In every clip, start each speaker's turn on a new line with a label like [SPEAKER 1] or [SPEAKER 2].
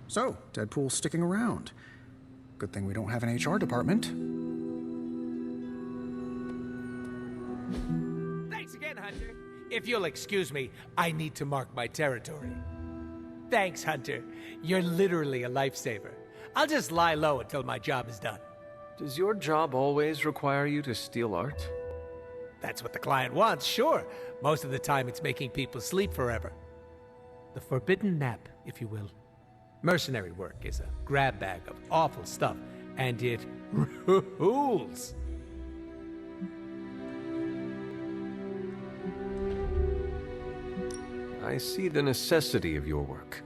[SPEAKER 1] So, Deadpool's sticking around. Good thing we don't have an HR department.
[SPEAKER 2] Thanks again, Hunter. If you'll excuse me, I need to mark my territory. Thanks, Hunter. You're literally a lifesaver. I'll just lie low until my job is done.
[SPEAKER 3] Does your job always require you to steal art?
[SPEAKER 2] That's what the client wants, sure. Most of the time it's making people sleep forever. The forbidden nap, if you will. Mercenary work is a grab bag of awful stuff, and it rules.
[SPEAKER 3] I see the necessity of your work.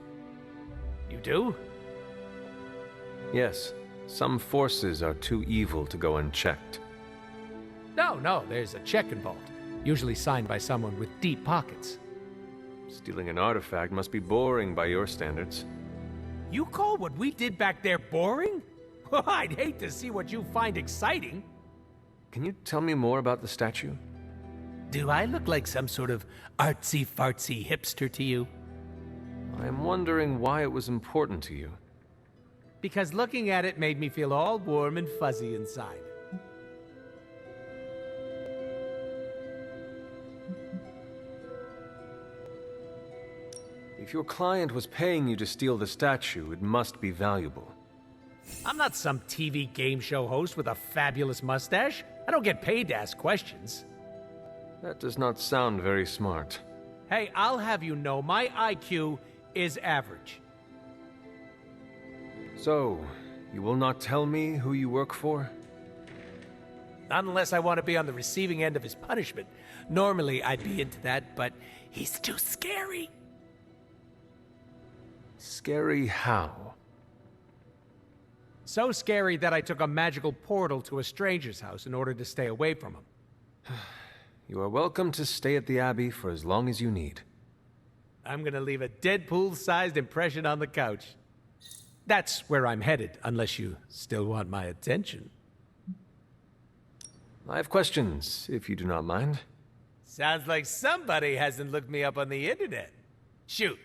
[SPEAKER 2] You do?
[SPEAKER 3] Yes, some forces are too evil to go unchecked.
[SPEAKER 2] No, there's a check involved. Usually signed by someone with deep pockets.
[SPEAKER 3] Stealing an artifact must be boring by your standards.
[SPEAKER 2] You call what we did back there boring? I'd hate to see what you find exciting.
[SPEAKER 3] Can you tell me more about the statue?
[SPEAKER 2] Do I look like some sort of artsy-fartsy hipster to you?
[SPEAKER 3] I'm wondering why it was important to you.
[SPEAKER 2] Because looking at it made me feel all warm and fuzzy inside.
[SPEAKER 3] If your client was paying you to steal the statue, it must be valuable.
[SPEAKER 2] I'm not some TV game show host with a fabulous mustache. I don't get paid to ask questions.
[SPEAKER 3] That does not sound very smart.
[SPEAKER 2] Hey, I'll have you know my IQ is average.
[SPEAKER 3] So, you will not tell me who you work for?
[SPEAKER 2] Not unless I want to be on the receiving end of his punishment. Normally, I'd be into that, but he's too scary.
[SPEAKER 3] Scary how?
[SPEAKER 2] So scary that I took a magical portal to a stranger's house in order to stay away from him.
[SPEAKER 3] You are welcome to stay at the Abbey for as long as you need.
[SPEAKER 2] I'm gonna leave a Deadpool-sized impression on the couch. That's where I'm headed, unless you still want my attention.
[SPEAKER 3] I have questions, if you do not mind.
[SPEAKER 2] Sounds like somebody hasn't looked me up on the internet. Shoot.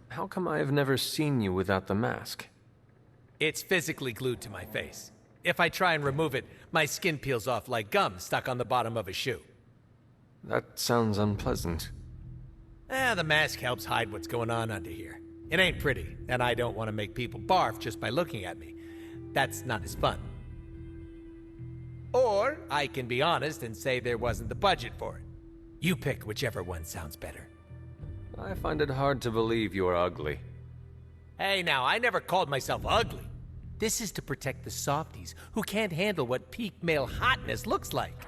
[SPEAKER 3] How come I have never seen you without the mask?
[SPEAKER 2] It's physically glued to my face. If I try and remove it, my skin peels off like gum stuck on the bottom of a shoe.
[SPEAKER 3] That sounds unpleasant.
[SPEAKER 2] The mask helps hide what's going on under here. It ain't pretty, and I don't want to make people barf just by looking at me. That's not as fun. Or I can be honest and say there wasn't the budget for it. You pick whichever one sounds better.
[SPEAKER 3] I find it hard to believe you are ugly.
[SPEAKER 2] Hey now, I never called myself ugly. This is to protect the softies who can't handle what peak male hotness looks like.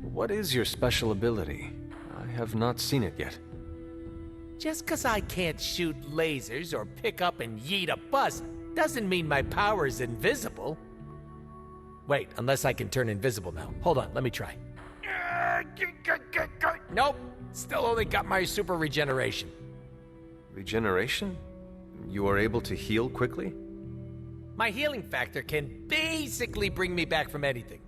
[SPEAKER 3] What is your special ability? I have not seen it yet.
[SPEAKER 2] Just 'cause I can't shoot lasers or pick up and yeet a bus doesn't mean my power is invisible. Wait, unless I can turn invisible now. Hold on, let me try. Nope, still only got my super regeneration.
[SPEAKER 3] Regeneration? You are able to heal quickly?
[SPEAKER 2] My healing factor can basically bring me back from anything.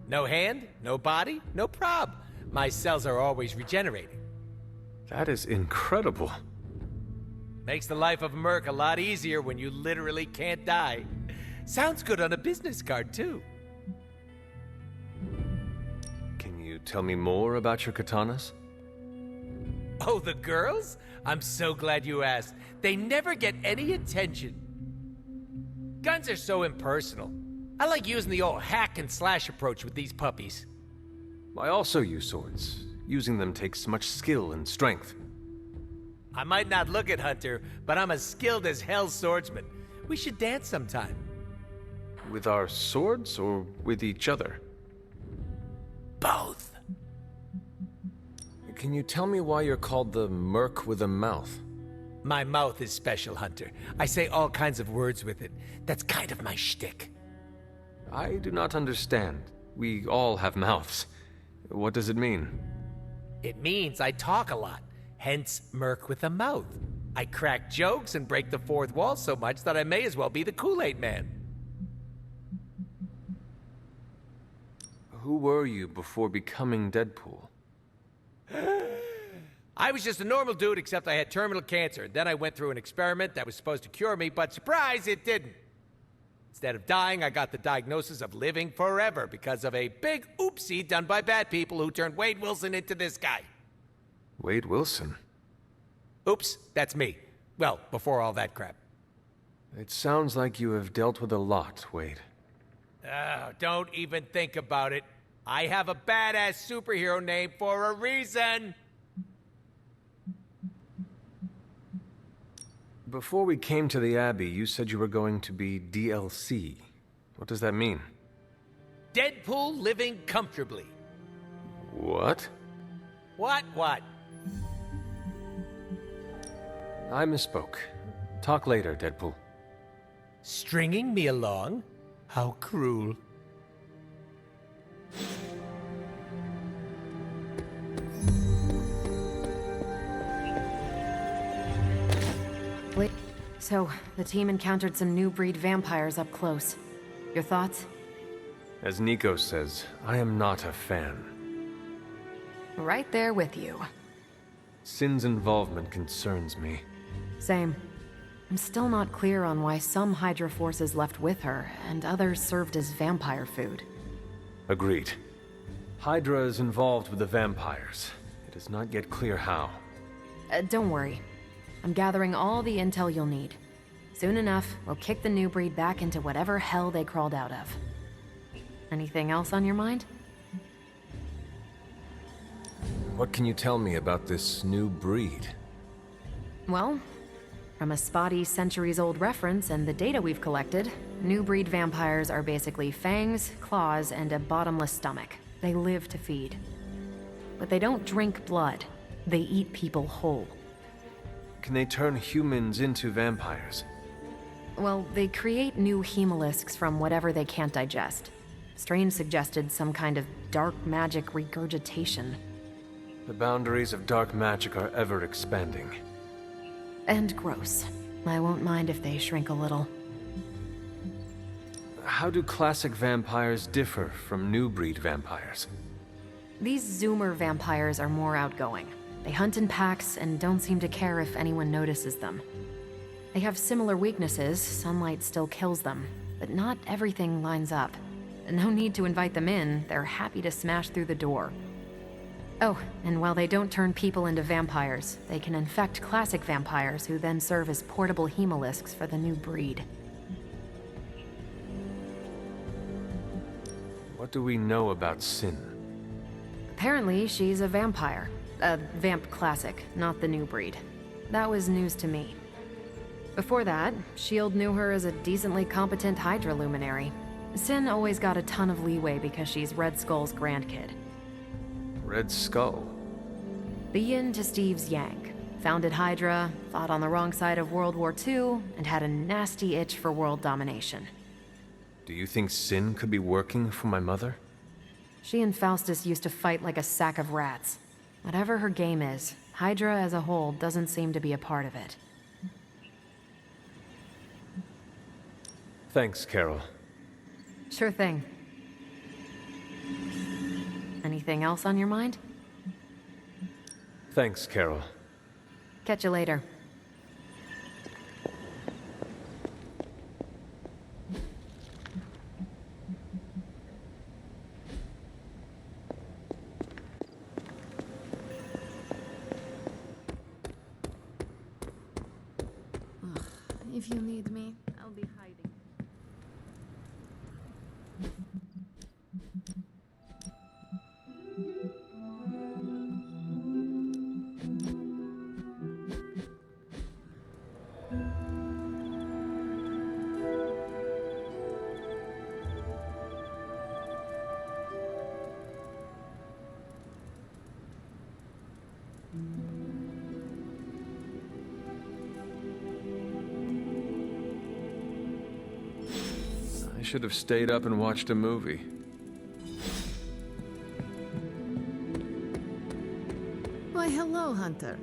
[SPEAKER 2] No hand, no body, no prob. My cells are always regenerating.
[SPEAKER 3] That is incredible.
[SPEAKER 2] Makes the life of Merc a lot easier when you literally can't die. Sounds good on a business card, too.
[SPEAKER 3] Can you tell me more about your katanas?
[SPEAKER 2] Oh, the girls? I'm so glad you asked. They never get any attention. Guns are so impersonal. I like using the old hack and slash approach with these puppies.
[SPEAKER 3] I also use swords. Using them takes much skill and strength.
[SPEAKER 2] I might not look it, Hunter, but I'm as skilled as hell swordsman. We should dance sometime.
[SPEAKER 3] With our swords or with each other?
[SPEAKER 2] Both.
[SPEAKER 3] Can you tell me why you're called the Merc with a Mouth?
[SPEAKER 2] My mouth is special, Hunter. I say all kinds of words with it. That's kind of my shtick.
[SPEAKER 3] I do not understand. We all have mouths. What does it mean?
[SPEAKER 2] It means I talk a lot, hence Merc with a mouth. I crack jokes and break the fourth wall so much that I may as well be the Kool-Aid Man.
[SPEAKER 3] Who were you before becoming Deadpool?
[SPEAKER 2] I was just a normal dude, except I had terminal cancer. And then I went through an experiment that was supposed to cure me, but surprise, it didn't. Instead of dying, I got the diagnosis of living forever because of a big oopsie done by bad people who turned Wade Wilson into this guy.
[SPEAKER 3] Wade Wilson?
[SPEAKER 2] Oops, that's me. Well, before all that crap.
[SPEAKER 3] It sounds like you have dealt with a lot, Wade.
[SPEAKER 2] Don't even think about it. I have a badass superhero name for a reason.
[SPEAKER 3] Before we came to the Abbey, you said you were going to be DLC. What does that mean?
[SPEAKER 2] Deadpool living comfortably.
[SPEAKER 3] What?
[SPEAKER 2] What?
[SPEAKER 3] I misspoke. Talk later, Deadpool.
[SPEAKER 2] Stringing me along? How cruel.
[SPEAKER 4] So, the team encountered some new breed vampires up close. Your thoughts?
[SPEAKER 3] As Nico says, I am not a fan.
[SPEAKER 4] Right there with you.
[SPEAKER 3] Sin's involvement concerns me.
[SPEAKER 4] Same. I'm still not clear on why some Hydra forces left with her, and others served as vampire food.
[SPEAKER 3] Agreed. Hydra is involved with the vampires. It is not yet clear how.
[SPEAKER 4] Don't worry. I'm gathering all the intel you'll need. Soon enough, we'll kick the new breed back into whatever hell they crawled out of. Anything else on your mind?
[SPEAKER 3] What can you tell me about this new breed?
[SPEAKER 4] Well, from a spotty centuries-old reference and the data we've collected, new breed vampires are basically fangs, claws, and a bottomless stomach. They live to feed. But they don't drink blood. They eat people whole.
[SPEAKER 3] Can they turn humans into vampires?
[SPEAKER 4] Well, they create new hemolisks from whatever they can't digest. Strange suggested some kind of dark magic regurgitation.
[SPEAKER 3] The boundaries of dark magic are ever expanding.
[SPEAKER 4] And gross. I won't mind if they shrink a little.
[SPEAKER 3] How do classic vampires differ from new breed vampires?
[SPEAKER 4] These Zoomer vampires are more outgoing. They hunt in packs and don't seem to care if anyone notices them. They have similar weaknesses, sunlight still kills them, but not everything lines up. No need to invite them in, they're happy to smash through the door. Oh, and while they don't turn people into vampires, they can infect classic vampires who then serve as portable hemolisks for the new breed.
[SPEAKER 3] What do we know about Sin?
[SPEAKER 4] Apparently, she's a vampire. A vamp classic, not the new breed. That was news to me. Before that, S.H.I.E.L.D. knew her as a decently competent Hydra luminary. Sin always got a ton of leeway because she's Red Skull's grandkid.
[SPEAKER 3] Red Skull?
[SPEAKER 4] The yin to Steve's yang. Founded Hydra, fought on the wrong side of World War II, and had a nasty itch for world domination.
[SPEAKER 3] Do you think Sin could be working for my mother?
[SPEAKER 4] She and Faustus used to fight like a sack of rats. Whatever her game is, Hydra as a whole doesn't seem to be a part of it.
[SPEAKER 3] Thanks, Carol.
[SPEAKER 4] Sure thing. Anything else on your mind?
[SPEAKER 3] Thanks, Carol.
[SPEAKER 4] Catch you later.
[SPEAKER 5] If you need me, I'll be hiding.
[SPEAKER 3] I should have stayed up and watched a movie.
[SPEAKER 5] Why, hello, Hunter.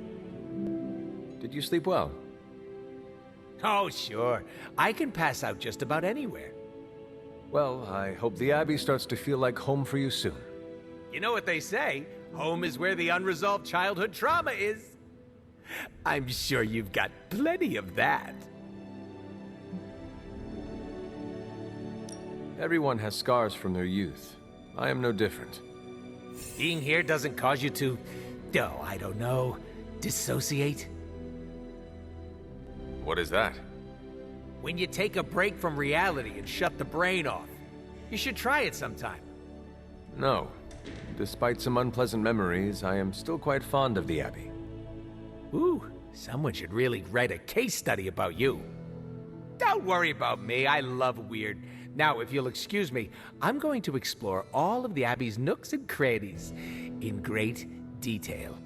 [SPEAKER 3] Did you sleep well?
[SPEAKER 2] Oh, sure. I can pass out just about anywhere.
[SPEAKER 3] Well, I hope the Abbey starts to feel like home for you soon.
[SPEAKER 2] You know what they say? Home is where the unresolved childhood trauma is. I'm sure you've got plenty of that.
[SPEAKER 3] Everyone has scars from their youth. I am no different.
[SPEAKER 2] Being here doesn't cause you to, oh, I don't know, dissociate?
[SPEAKER 3] What is that?
[SPEAKER 2] When you take a break from reality and shut the brain off. You should try it sometime.
[SPEAKER 3] No. Despite some unpleasant memories, I am still quite fond of the Abbey.
[SPEAKER 2] Ooh, someone should really write a case study about you. Don't worry about me, I love weird. Now, if you'll excuse me, I'm going to explore all of the Abbey's nooks and crannies in great detail.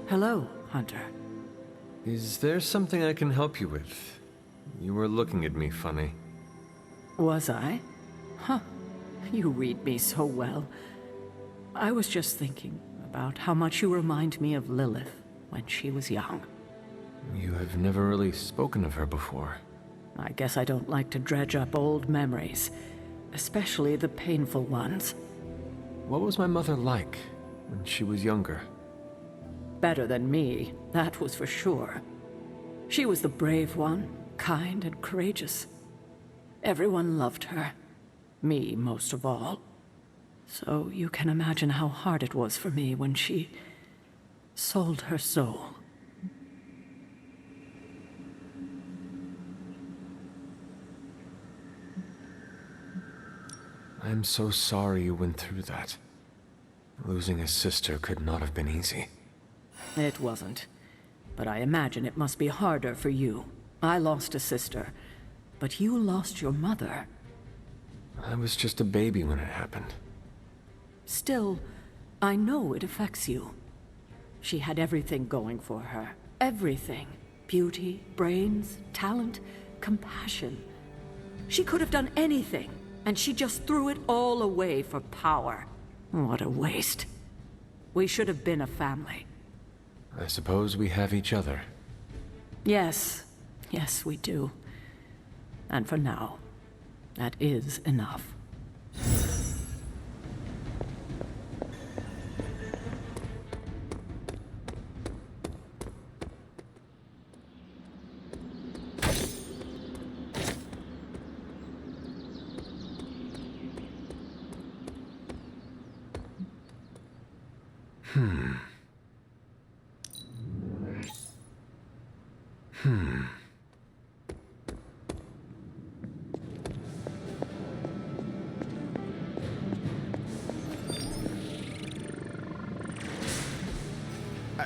[SPEAKER 6] Hello, Hunter.
[SPEAKER 3] Is there something I can help you with? You were looking at me funny.
[SPEAKER 6] Was I? Huh. You read me so well. I was just thinking about how much you remind me of Lilith when she was young.
[SPEAKER 3] You have never really spoken of her before.
[SPEAKER 6] I guess I don't like to dredge up old memories, especially the painful ones.
[SPEAKER 3] What was my mother like when she was younger?
[SPEAKER 6] Better than me, that was for sure. She was the brave one, kind and courageous. Everyone loved her. Me most of all. So you can imagine how hard it was for me when she sold her soul.
[SPEAKER 3] I'm so sorry you went through that. Losing a sister could not have been easy.
[SPEAKER 6] It wasn't. But I imagine it must be harder for you. I lost a sister, but you lost your mother.
[SPEAKER 3] I was just a baby when it happened.
[SPEAKER 6] Still, I know it affects you. She had everything going for her. Everything. Beauty, brains, talent, compassion. She could have done anything, and she just threw it all away for power. What a waste. We should have been a family.
[SPEAKER 3] I suppose we have each other.
[SPEAKER 6] Yes. Yes, we do. And for now, that is enough.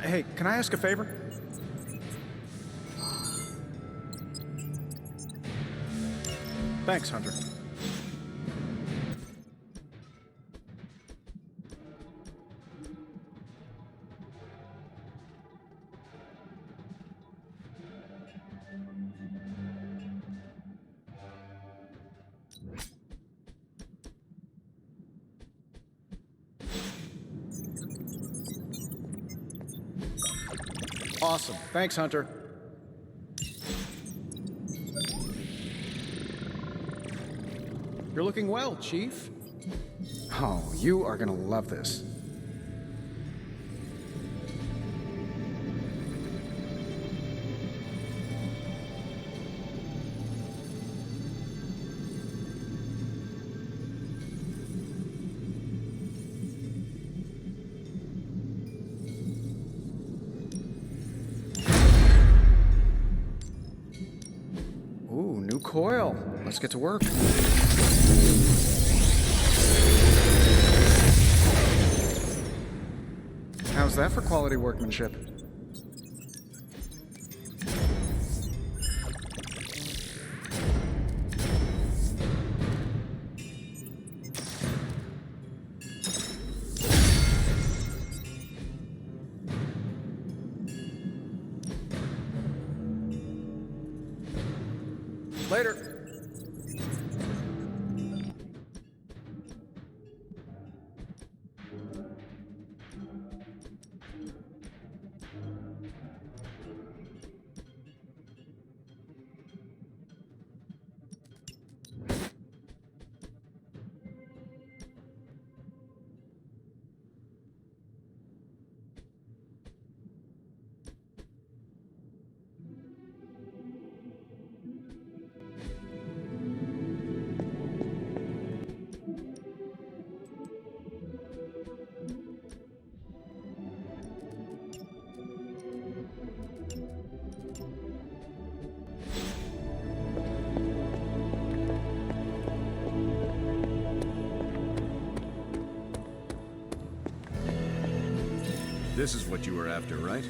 [SPEAKER 1] Hey, can I ask a favor? Thanks, Hunter. Awesome. Thanks, Hunter. You're looking well, Chief. Oh, you are gonna love this. Ooh, new coil. Let's get to work. How's that for quality workmanship? Later.
[SPEAKER 7] This is what you were after, right?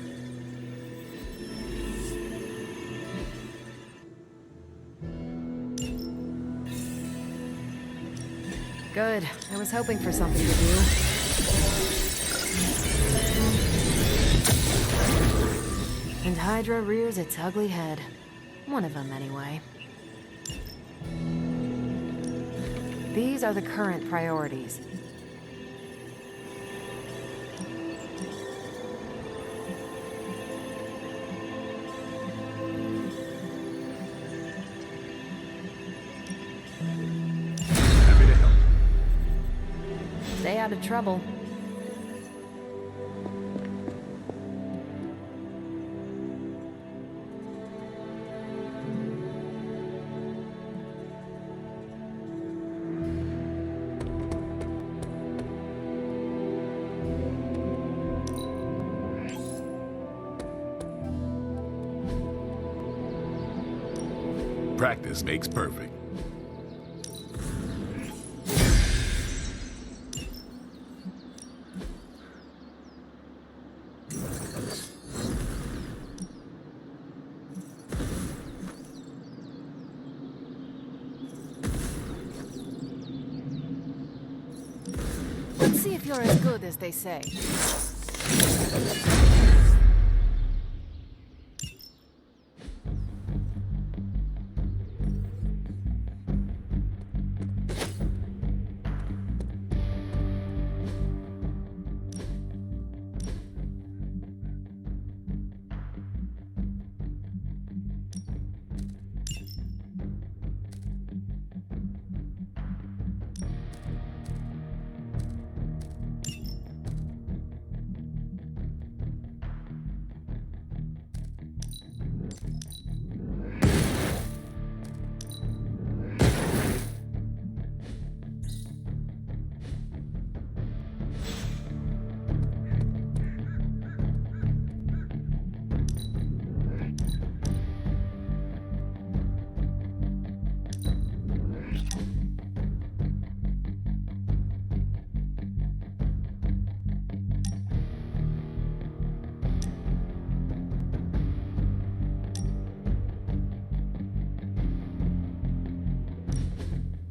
[SPEAKER 4] Good. I was hoping for something to do. And Hydra rears its ugly head. One of them, anyway. These are the current priorities.
[SPEAKER 7] Happy to help.
[SPEAKER 4] Stay out of trouble.
[SPEAKER 7] Practice makes perfect.
[SPEAKER 5] Let's see if you're as good as they say.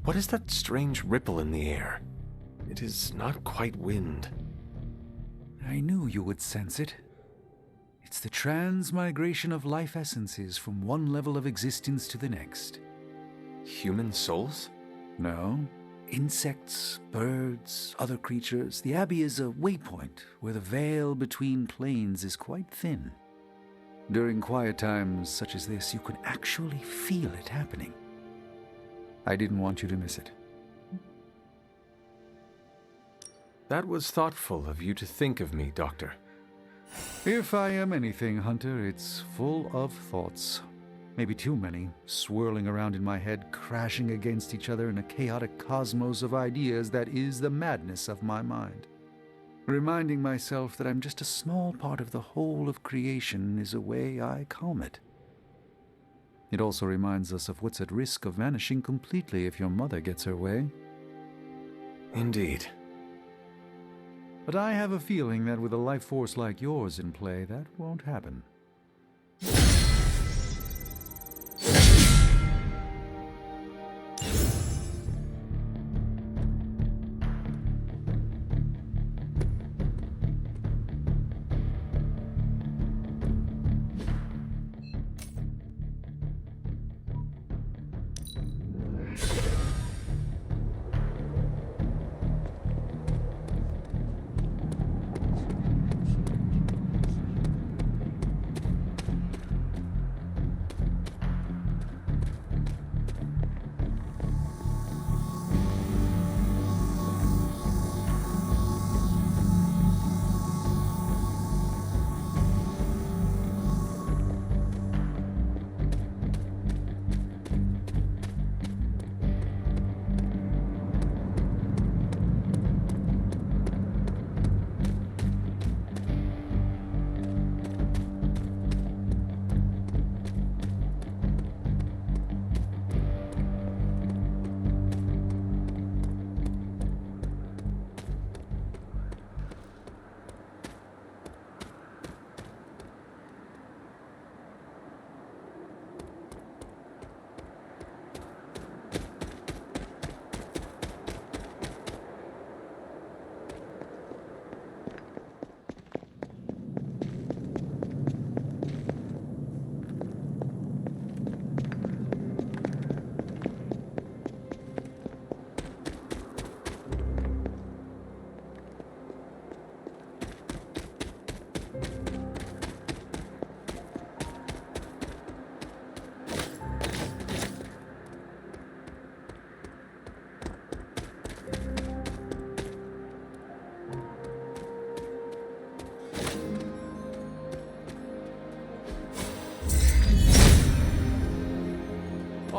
[SPEAKER 3] What is that strange ripple in the air? It is not quite wind.
[SPEAKER 8] I knew you would sense it. It's the transmigration of life essences from one level of existence to the next.
[SPEAKER 3] Human souls?
[SPEAKER 8] No. Insects, birds, other creatures. The Abbey is a waypoint where the veil between planes is quite thin. During quiet times such as this, you can actually feel it happening. I didn't want you to miss it.
[SPEAKER 3] That was thoughtful of you to think of me, Doctor.
[SPEAKER 8] If I am anything, Hunter, it's full of thoughts. Maybe too many, swirling around in my head, crashing against each other in a chaotic cosmos of ideas that is the madness of my mind. Reminding myself that I'm just a small part of the whole of creation is a way I calm it. It also reminds us of what's at risk of vanishing completely if your mother gets her way.
[SPEAKER 3] Indeed.
[SPEAKER 8] But I have a feeling that with a life force like yours in play, that won't happen.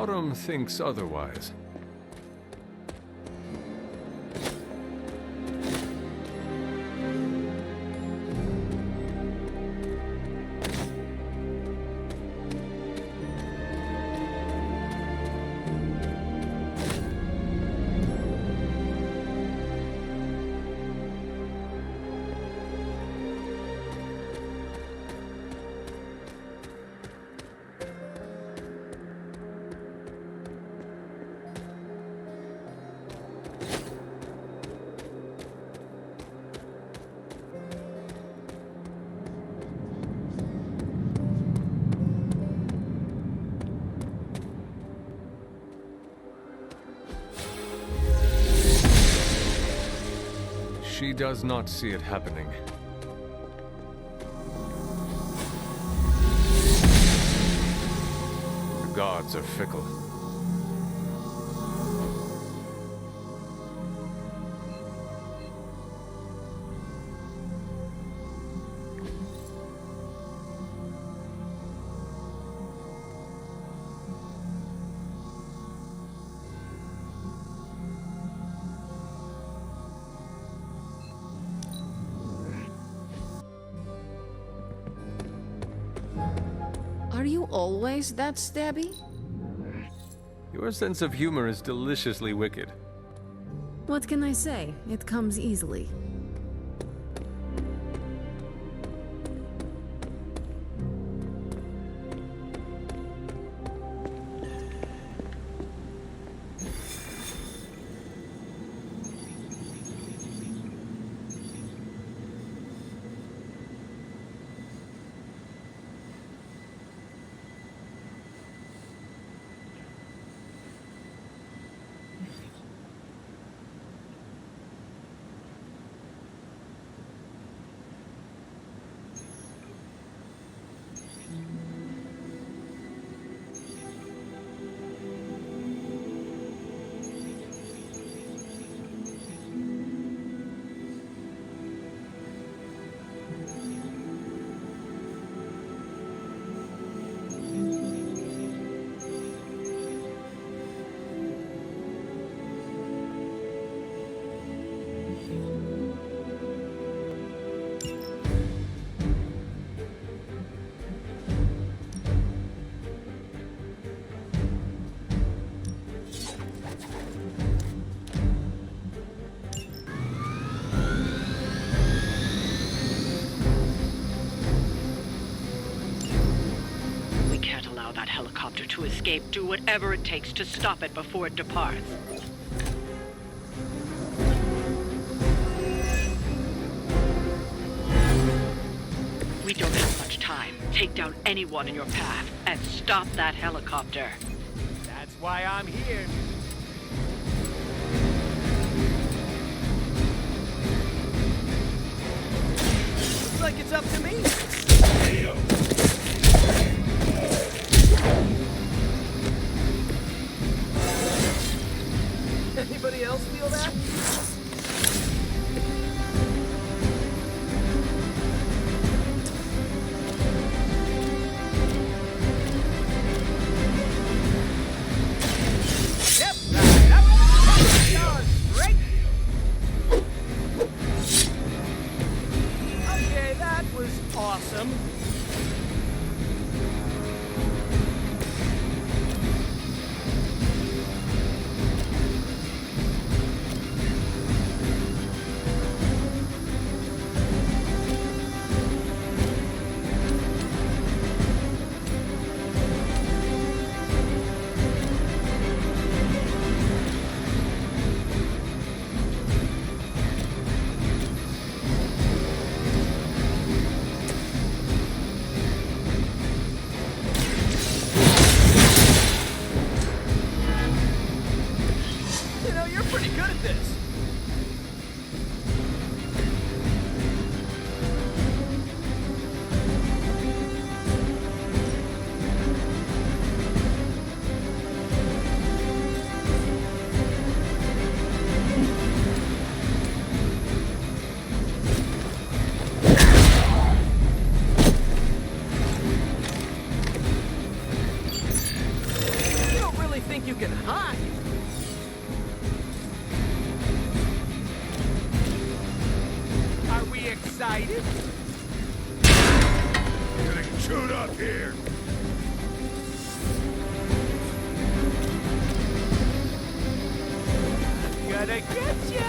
[SPEAKER 3] Autumn thinks otherwise. She does not see it happening. The gods are fickle.
[SPEAKER 5] Are you always that stabby?
[SPEAKER 3] Your sense of humor is deliciously wicked.
[SPEAKER 5] What can I say? It comes easily.
[SPEAKER 6] That helicopter to escape. Do whatever it takes to stop it before it departs. We don't have much time. Take down anyone in your path and stop that helicopter.
[SPEAKER 2] That's why I'm here. Looks like it's up to me. Anybody else feel that? Yep, right up. Straight. Okay, that was awesome. Pretty good at this. You don't really excited.
[SPEAKER 7] Getting chewed up here.
[SPEAKER 2] Gonna get ya.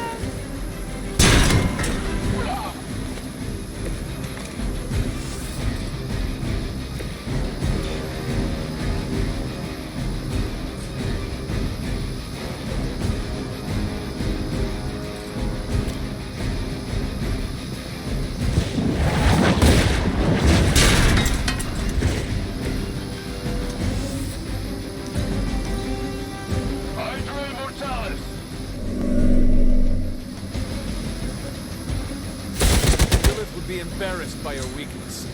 [SPEAKER 3] Lilith would be embarrassed by her weakness.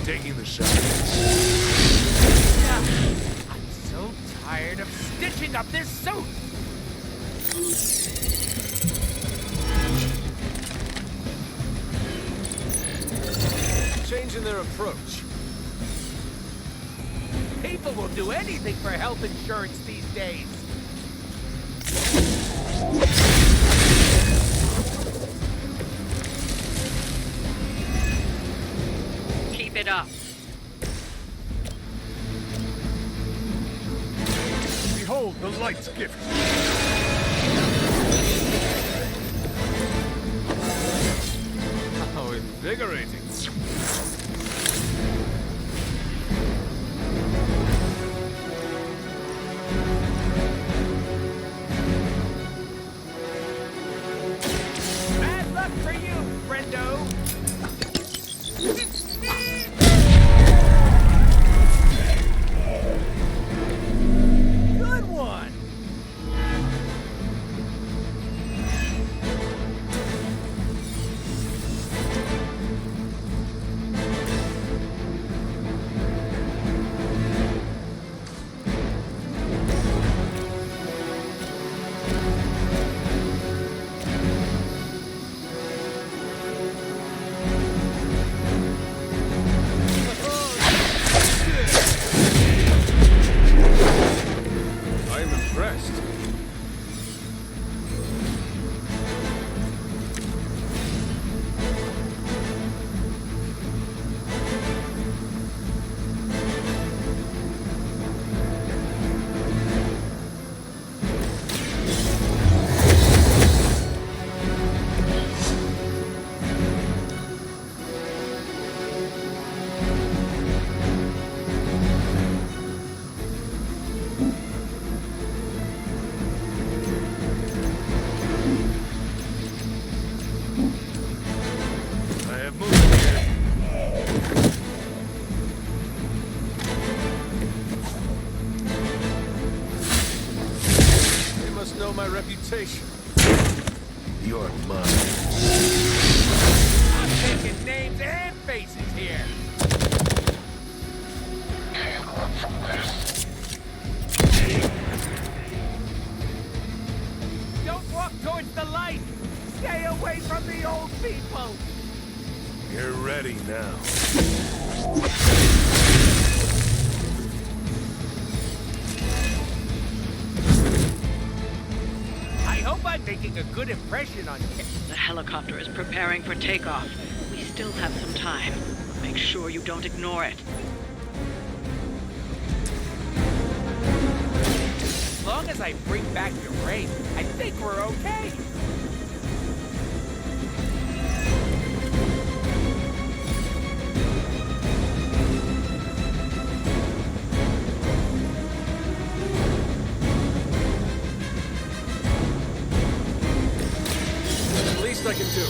[SPEAKER 7] Taking the shot.
[SPEAKER 2] I'm so tired of stitching up this suit.
[SPEAKER 3] Changing their approach.
[SPEAKER 2] People will do anything for health insurance these days.
[SPEAKER 6] Keep it up.
[SPEAKER 7] Behold the light's gift.
[SPEAKER 3] How invigorating.
[SPEAKER 2] Bad luck for you, friendo. Good one.
[SPEAKER 3] I am impressed.
[SPEAKER 7] I have movement here.
[SPEAKER 3] They must know my reputation.
[SPEAKER 7] You're mine.
[SPEAKER 2] I'm taking names and faces here. Don't walk towards the light. Stay away from the old people.
[SPEAKER 7] You're ready now.
[SPEAKER 2] I hope I'm making a good impression on you.
[SPEAKER 6] The helicopter is preparing for takeoff. We still have some time. Make sure you don't ignore it.
[SPEAKER 2] As long as I bring back your race, I think we're okay.
[SPEAKER 3] The least I can do.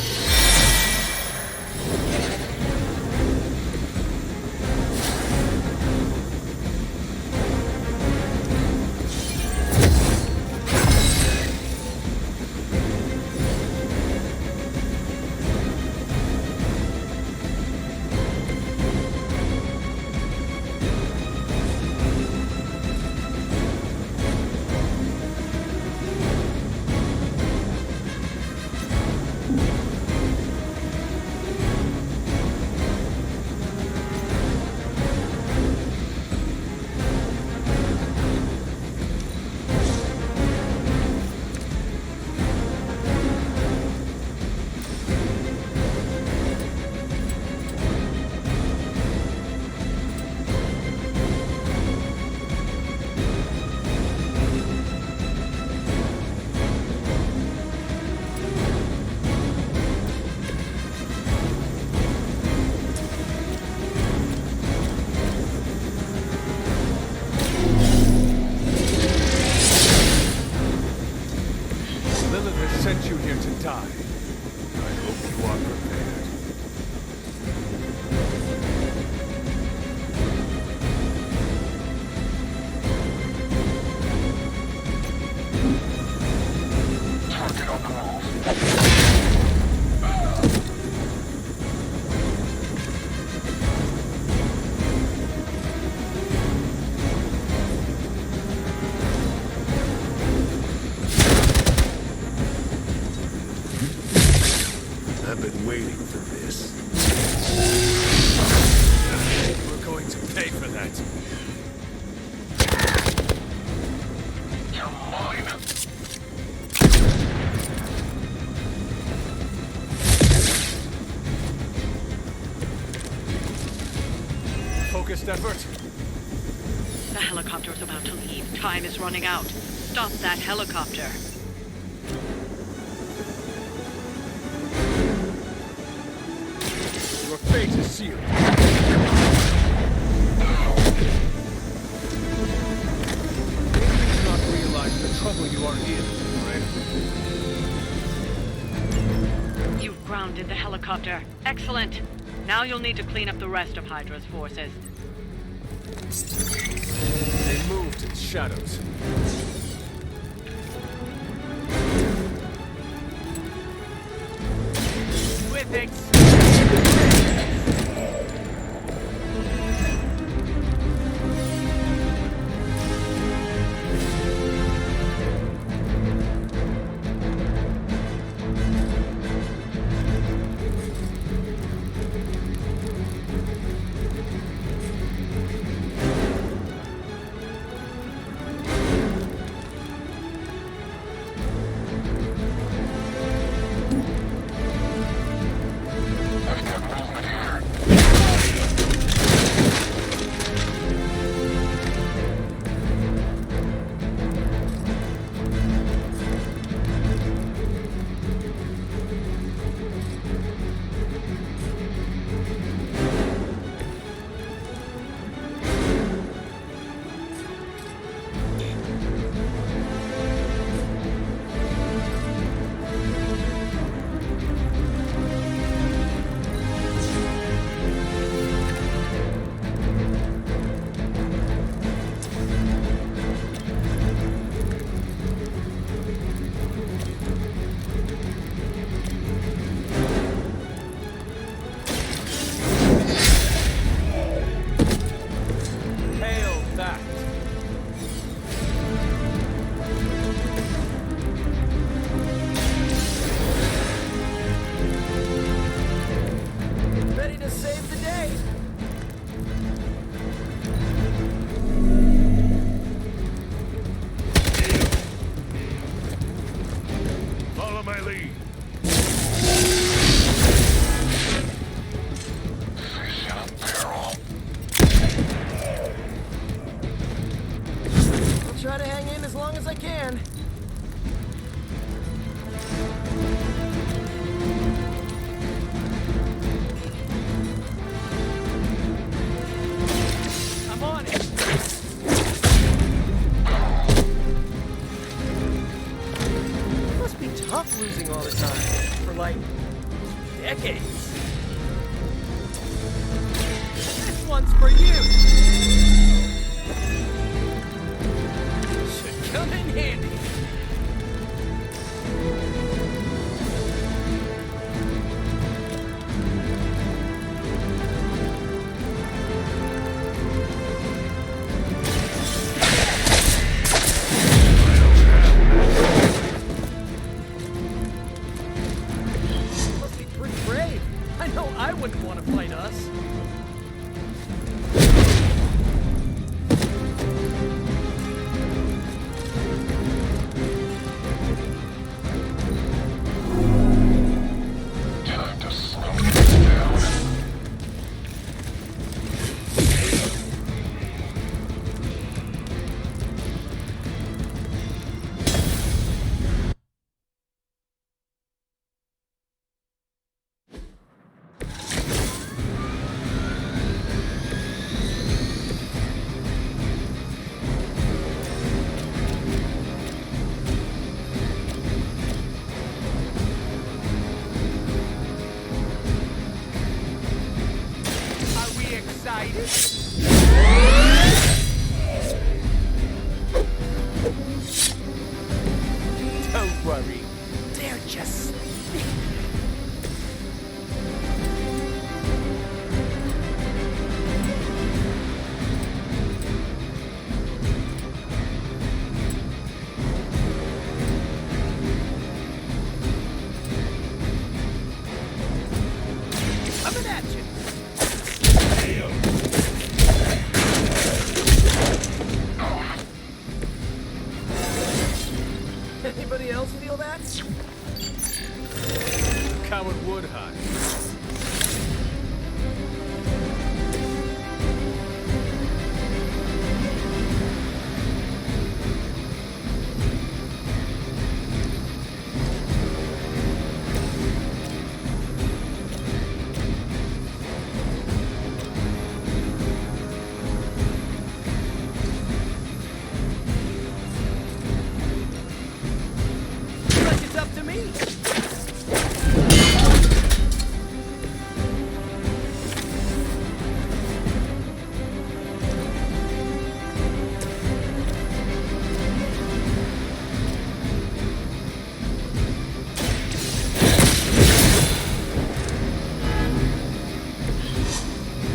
[SPEAKER 7] die. I hope you are prepared. I've been waiting for this. We're going to pay for that. You're mine. Focused effort.
[SPEAKER 6] The helicopter's about to leave. Time is running out. Stop that helicopter.
[SPEAKER 7] Your fate is sealed. Maybe you do not realize the trouble you are in, right?
[SPEAKER 6] You've grounded the helicopter. Excellent. Now you'll need to clean up the rest of Hydra's forces.
[SPEAKER 7] They moved in shadows.
[SPEAKER 2] With it.
[SPEAKER 9] try to hang in as long as I can.
[SPEAKER 2] I'm on it.
[SPEAKER 9] Must be tough losing all the time. For like decades. This one's for you. Should come in handy. Must be pretty brave. I know I wouldn't want to fight us.
[SPEAKER 2] Don't worry. They're just sleeping. Coming at you.
[SPEAKER 9] Anybody else feel that?
[SPEAKER 7] Coward would hide.
[SPEAKER 9] Like it's up to me.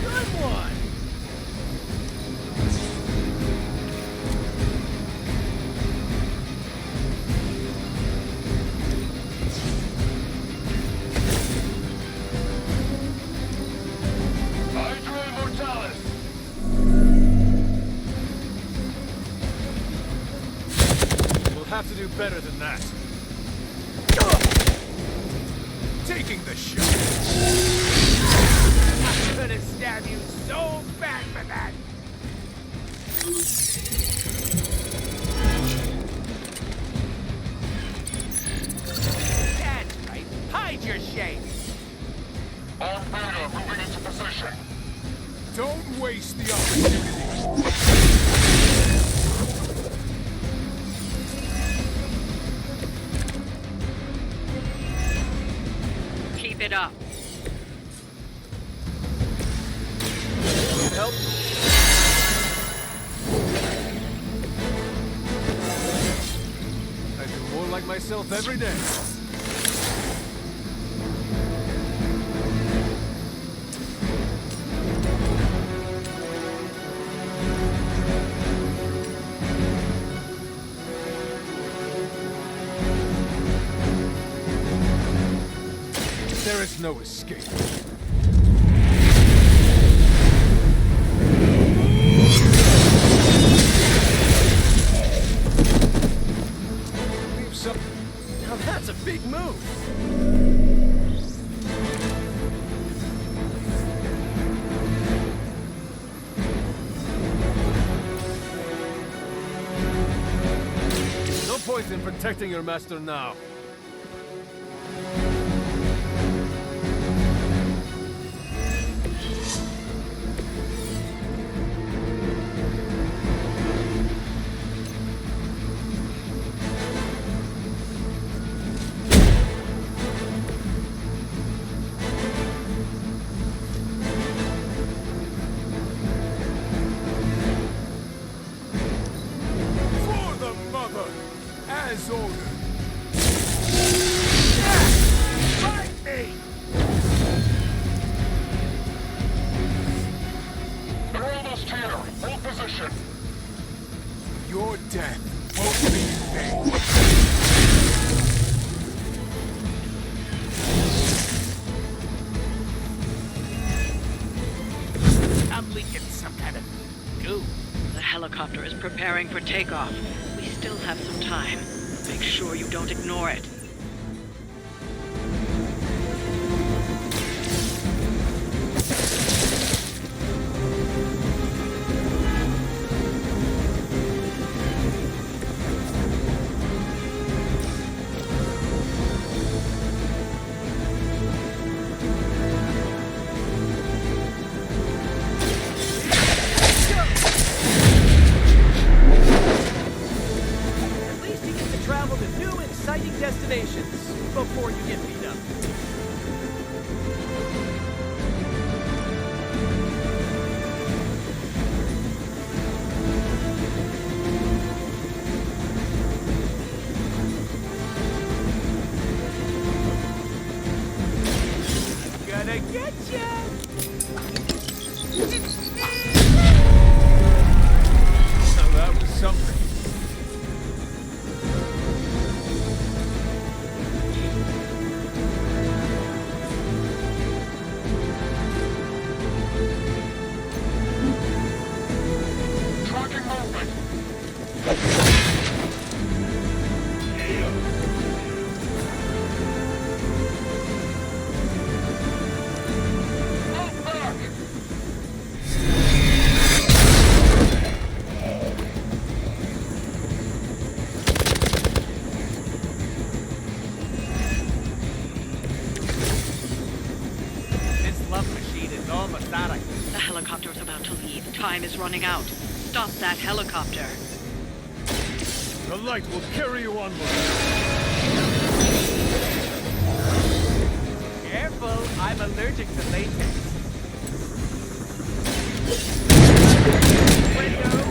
[SPEAKER 9] Good one.
[SPEAKER 7] We'll have to do better than that. Taking the shot.
[SPEAKER 2] I'm gonna stab you so bad for that. That's right. Hide your shame.
[SPEAKER 7] Don't waste the opportunity.
[SPEAKER 6] Keep it up.
[SPEAKER 9] Need help?
[SPEAKER 7] I do more like myself every day. There is no escape. Leave some.
[SPEAKER 9] Now that's a big move.
[SPEAKER 7] No point in protecting your master now. For the mother, as ordered. Fight me!
[SPEAKER 10] They're almost here. Hold position.
[SPEAKER 7] Your death won't be in vain.
[SPEAKER 2] I'm leaking some kind of goo.
[SPEAKER 6] The helicopter is preparing for takeoff. We still have some time. Make sure you don't ignore it.
[SPEAKER 9] At least you get to travel to new, exciting destinations before you get beat up.
[SPEAKER 6] time is running out. Stop that helicopter.
[SPEAKER 7] The light will carry you onward.
[SPEAKER 9] Careful, I'm allergic to latex. Window.